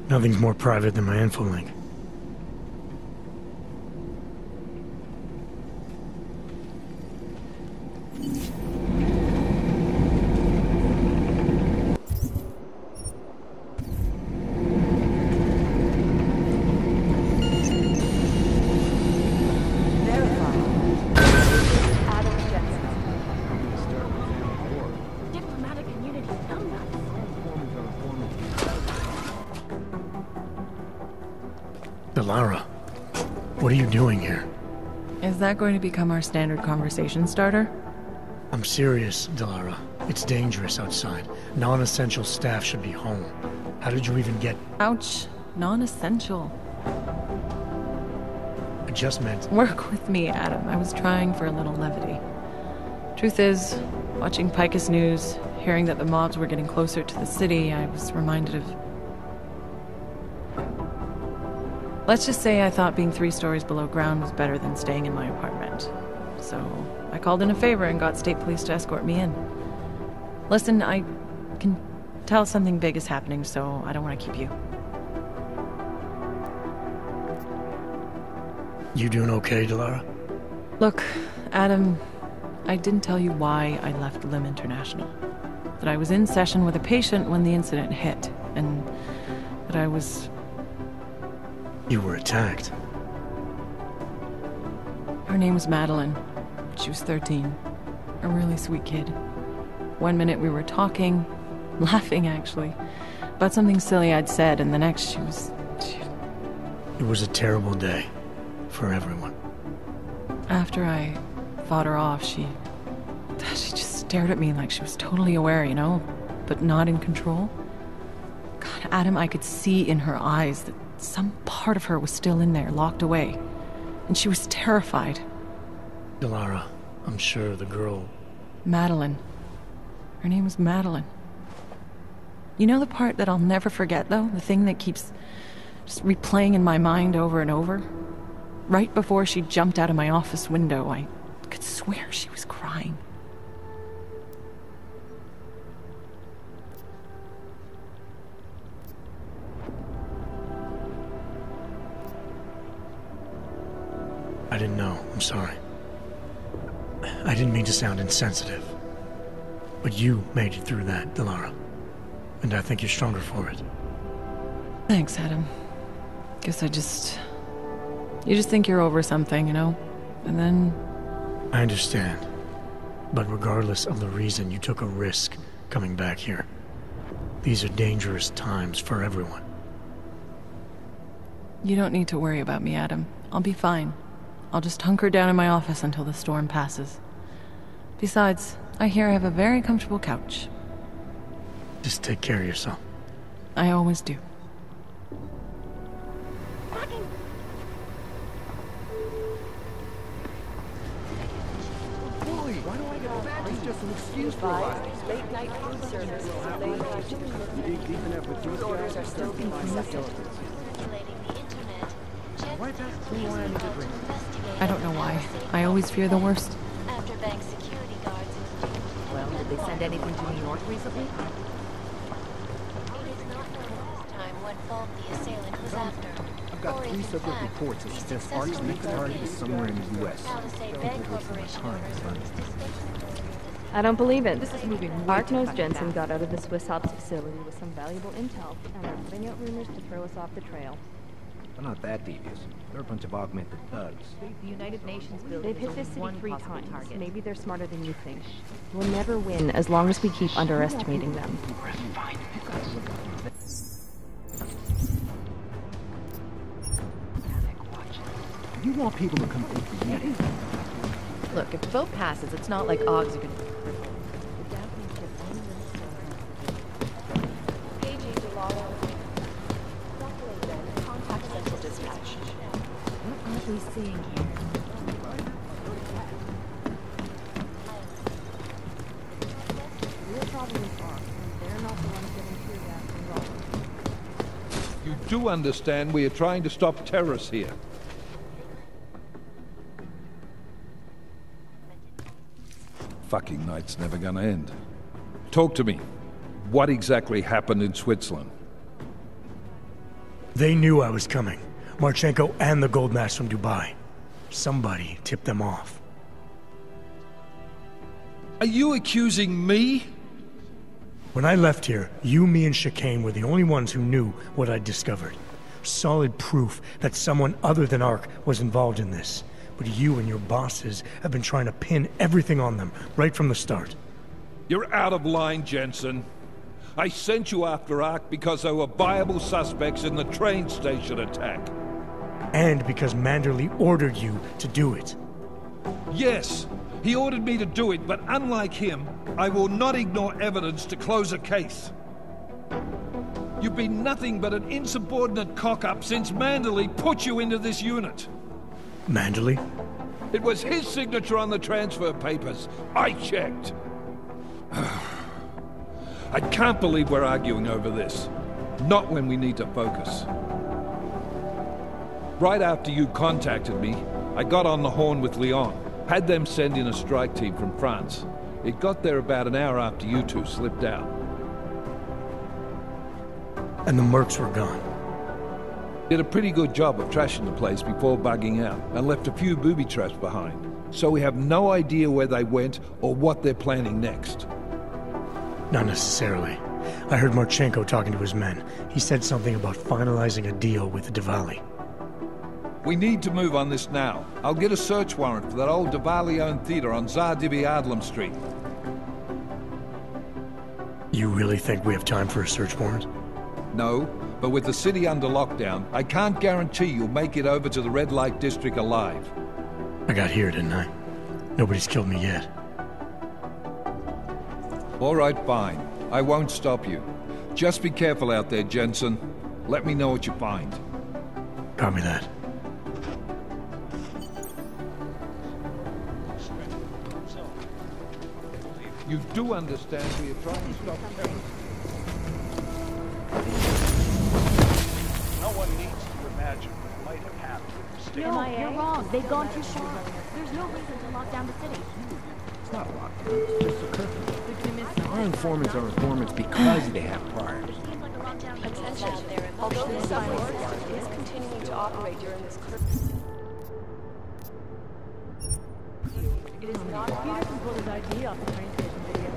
Nothing's more private than my info link. Lara, what are you doing here? Is that going to become our standard conversation starter? I'm serious, Delara. It's dangerous outside. Non-essential staff should be home. How did you even get... Ouch. Non-essential. I just meant... Work with me, Adam. I was trying for a little levity. Truth is, watching Picus News, hearing that the mobs were getting closer to the city, I was reminded of... Let's just say I thought being 3 stories below ground was better than staying in my apartment. So I called in a favor and got state police to escort me in. Listen, I can tell something big is happening, so I don't want to keep you. You doing okay, Delara? Look, Adam, I didn't tell you why I left Lim International. That I was in session with a patient when the incident hit, and that I was... You were attacked. Her name was Madeline. She was 13. A really sweet kid. One minute we were talking, laughing actually, about something silly I'd said, and the next she was... It was a terrible day. For everyone. After I fought her off, she just stared at me like she was totally aware, you know, but not in control. God, Adam, I could see in her eyes that some part of her was still in there, locked away. And she was terrified. Delara, I'm sure the girl... Madeline. Her name was Madeline. You know the part that I'll never forget, though? The thing that keeps just replaying in my mind over and over? Right before she jumped out of my office window, I could swear she was crying. I didn't know. I'm sorry. I didn't mean to sound insensitive. But you made it through that, Delara. And I think you're stronger for it. Thanks, Adam. Guess you just think you're over something, you know? And then... I understand. But regardless of the reason, you took a risk coming back here. These are dangerous times for everyone. You don't need to worry about me, Adam. I'll be fine. I'll just hunker down in my office until the storm passes. Besides, I hear I have a very comfortable couch. Just take care of yourself. I always do. Excuse late night food service. Food orders are still being accepted. I don't know why. I always fear the worst. After bank security guards. Well, did they send anything to New York recently? It is not known at this time what fault the assailant was after. I've got 3 separate reports that suggest Art's next target is somewhere in the U.S. How to say bank corporation owners were statistics. I don't believe it. Art knows Jensen got out of the Swiss Ops facility with some valuable intel, and they're putting out rumors to throw us off the trail. They're not that devious. They're a bunch of augmented thugs. The United Nations building. They've hit this city 3 times. Target. Maybe they're smarter than you think. We'll never win as long as we keep underestimating them. You want people to come think for you. Look, if the vote passes, it's not like Augs are gonna... What are we seeing here? Real problem is Augs, and they're not the ones getting tear gas and robbed. You do understand we are trying to stop terrorists here. Fucking night's never gonna end. Talk to me. What exactly happened in Switzerland? They knew I was coming. Marchenko and the gold mask from Dubai. Somebody tipped them off. Are you accusing me? When I left here, you, me, and Chicane were the only ones who knew what I'd discovered. Solid proof that someone other than Ark was involved in this. But you and your bosses have been trying to pin everything on them, right from the start. You're out of line, Jensen. I sent you after Ark because there were viable suspects in the train station attack. And because Manderley ordered you to do it. Yes, he ordered me to do it, but unlike him, I will not ignore evidence to close a case. You've been nothing but an insubordinate cock-up since Manderley put you into this unit. Manderley? It was his signature on the transfer papers. I checked. I can't believe we're arguing over this. Not when we need to focus. Right after you contacted me, I got on the horn with Lyon. Had them send in a strike team from France. It got there about an hour after you two slipped out. And the mercs were gone. Did a pretty good job of trashing the place before bugging out, and left a few booby traps behind. So we have no idea where they went or what they're planning next. Not necessarily. I heard Marchenko talking to his men. He said something about finalizing a deal with Diwali. We need to move on this now. I'll get a search warrant for that old Diwali-owned theater on Tsar Dibi Adlam Street. You really think we have time for a search warrant? No, but with the city under lockdown, I can't guarantee you'll make it over to the red light district alive. I got here, didn't I? Nobody's killed me yet. All right, fine. I won't stop you. Just be careful out there, Jensen. Let me know what you find. Copy that. You do understand we are trying to stop terrorists. No one needs to imagine what might have happened. No, you're wrong. They've gone too far. There's no reason to lock down the city. It's not locked down. It's just a curfew. Our informants are informants because they have priors. Attention. Although the subway system is continuing to operate during this curfew, it is not... Peter can pull his ID off the train station video.